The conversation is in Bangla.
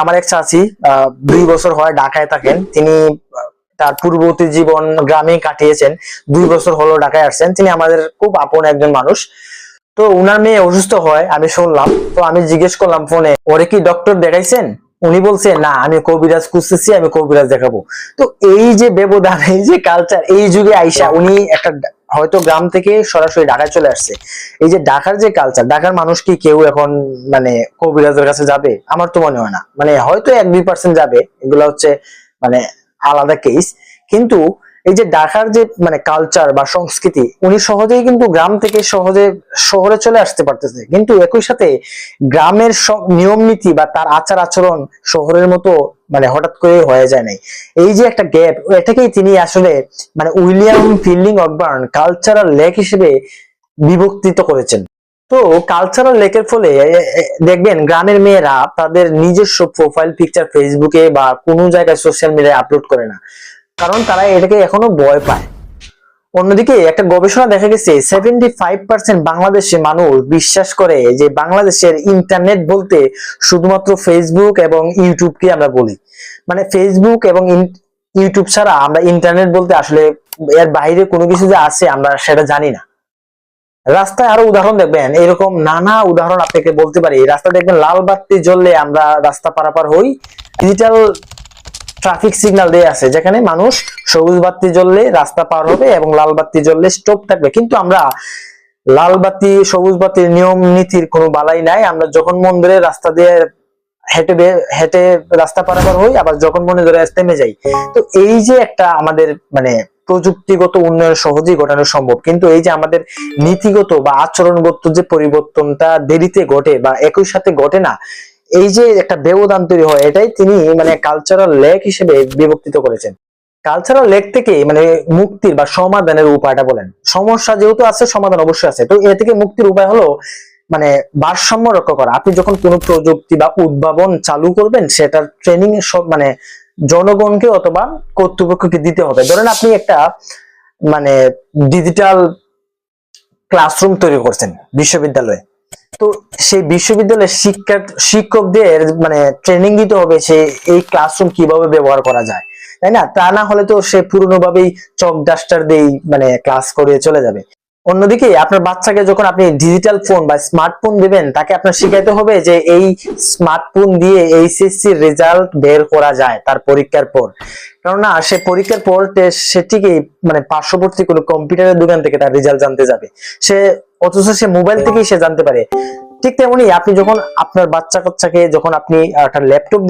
আমার এক চাচি 2 বছর হয় ঢাকায় থাকেন। তিনি তার পূর্ববর্তী জীবন গ্রামে কাটিয়েছেন, 2 বছর হলো ঢাকায় আসছেন। তিনি আমাদের খুব আপন একজন মানুষ। তো উনার মেয়ে অসুস্থ হয় আমি শুনলাম। তো আমি জিজ্ঞেস করলাম ফোনে, ওরে কি ডক্টর দেখাইছেন? উনি বলছে না, আমি কবিরাজ খুঁজতেছি, আমি কবিরাজ দেখাবো। তো এই যে ব্যবধান, এই যে কালচার, এই যুগে আইসা উনি একটা হয়তো গ্রাম থেকে সরাসরি ঢাকায় চলে আসছে। এই যে ঢাকার যে কালচার, ঢাকার মানুষ কি কেউ এখন মানে কবিরাজের কাছে যাবে? আমার তো মনে হয় না। মানে হয়তো 1-2% যাবে, এগুলো হচ্ছে মানে আলাদা কেস। কিন্তু এই যে ঢাকার যে মানে কালচার বা সংস্কৃতি, উনি সহজেই কিন্তু গ্রাম থেকে সহজে শহরে চলে আসতে পারতেছে, কিন্তু একই সাথে গ্রামের সব নিয়ম নীতি বা তার আচার আচরণ শহরের মতো মানে হঠাৎ করে হয়ে যায় নাই। এই যে একটা গ্যাপ, এটাকেই তিনি আসলে মানে উইলিয়াম ফিল্ডিং অকবার্ন কালচারাল ল্যাক হিসেবে বিভক্তিত করেছেন। তো কালচারাল লেকের ফলে দেখবেন গ্রামের মেয়েরা তাদের নিজস্ব প্রোফাইল পিকচার ফেসবুকে বা কোনো জায়গায় সোশ্যাল মিডিয়ায় আপলোড করে না, কারণ তারা এটাকে এখনো ভয় পায়। অন্যদিকে একটা গবেষণা দেখা গেছে 75% বাংলাদেশে মানুষ বিশ্বাস করে যে বাংলাদেশের ইন্টারনেট বলতে শুধুমাত্র ফেসবুক এবং ইউটিউবকে আমরা বলি। মানে ফেসবুক এবং ইউটিউব ছাড়া আমরা ইন্টারনেট বলতে আসলে এর বাইরে কোনো কিছু যে আছে আমরা সেটা জানি না। রাস্তায় আরো উদাহরণ দেখবেন, এরকম নানা উদাহরণ আপনাকে বলতে পারি। রাস্তা দেখবেন লাল বাতি জ্বললে আমরা রাস্তা পারাপার হই, ডিজিটাল ট্রাফিক সিগন্যাল দেয়া আছে যেখানে মানুষ সবুজ বাতি জ্বললে রাস্তা পার হবে এবং লাল বাতি জ্বললে স্টপ থাকবে। কিন্তু আমরা লাল বাতি সবুজ বাতির নিয়ম নীতির কোনো বালাই নাই। আমরা যখন মন ধরে রাস্তা দিয়ে হেঁটে হেঁটে রাস্তা পারাপার হই, আবার যখন মনে ধরে থেমে যাই। তো এই যে একটা আমাদের মানে প্রযুক্তিগত উন্নয়ন সহজেই ঘটানো সম্ভব, কিন্তু এই যে আমাদের নীতিগত বা আচরণগত যে পরিবর্তনটা দেরিতে ঘটে বা একই সাথে ঘটে না, এই যে একটা ব্যবধান তৈরি হয়, এটাই তিনি মানে কালচারাল ল্যাক হিসেবে বিভক্তিত করেছেন। কালচারাল লেক থেকে মানে মুক্তির বা সমাধানের উপায়টা বলেন। সমস্যা যেহেতু আছে, সমাধান অবশ্যই আছে। তো এ থেকে মুক্তির উপায় হলো মানে ভারসাম্য রক্ষা করা। আপনি যখন কোনো প্রযুক্তি বা উদ্ভাবন চালু করবেন, সেটার ট্রেনিং সব মানে জনগণকে অথবা কর্তৃপক্ষকে দিতে হবে। ধরেন আপনি একটা মানে ডিজিটাল ক্লাসরুম তৈরি করছেন বিশ্ববিদ্যালয়ে, তো সেই বিশ্ববিদ্যালয়ের শিক্ষকদের মানে ট্রেনিং দিতে হবে সে এই ক্লাসরুম কিভাবে ব্যবহার করা যায়, তাই না? তা না হলে তো সে পুরনো ভাবেই চক ডাস্টার দিয়েই মানে ক্লাস করে চলে যাবে। অন্যদিকে আপনার বাচ্চাকে যখন আপনি ডিজিটাল ফোন বা স্মার্টফোন দিবেন, তাকে আপনার শিখাইতে হবে যে এই স্মার্টফোন দিয়ে এইচএসসি রেজাল্ট বের করা যায় তার পরীক্ষার পর। কেননা সে পরীক্ষার পর সে ঠিকই মানে পার্শ্ববর্তী কোনো কম্পিউটারের দোকান থেকে তার রেজাল্ট জানতে যাবে, সে অথচ সে মোবাইল থেকেই সে জানতে পারে। ঠিক তেমনি আপনি যখন আপনার বাচ্চা কাচ্চাকে যখন আপনি একটা ল্যাপটপ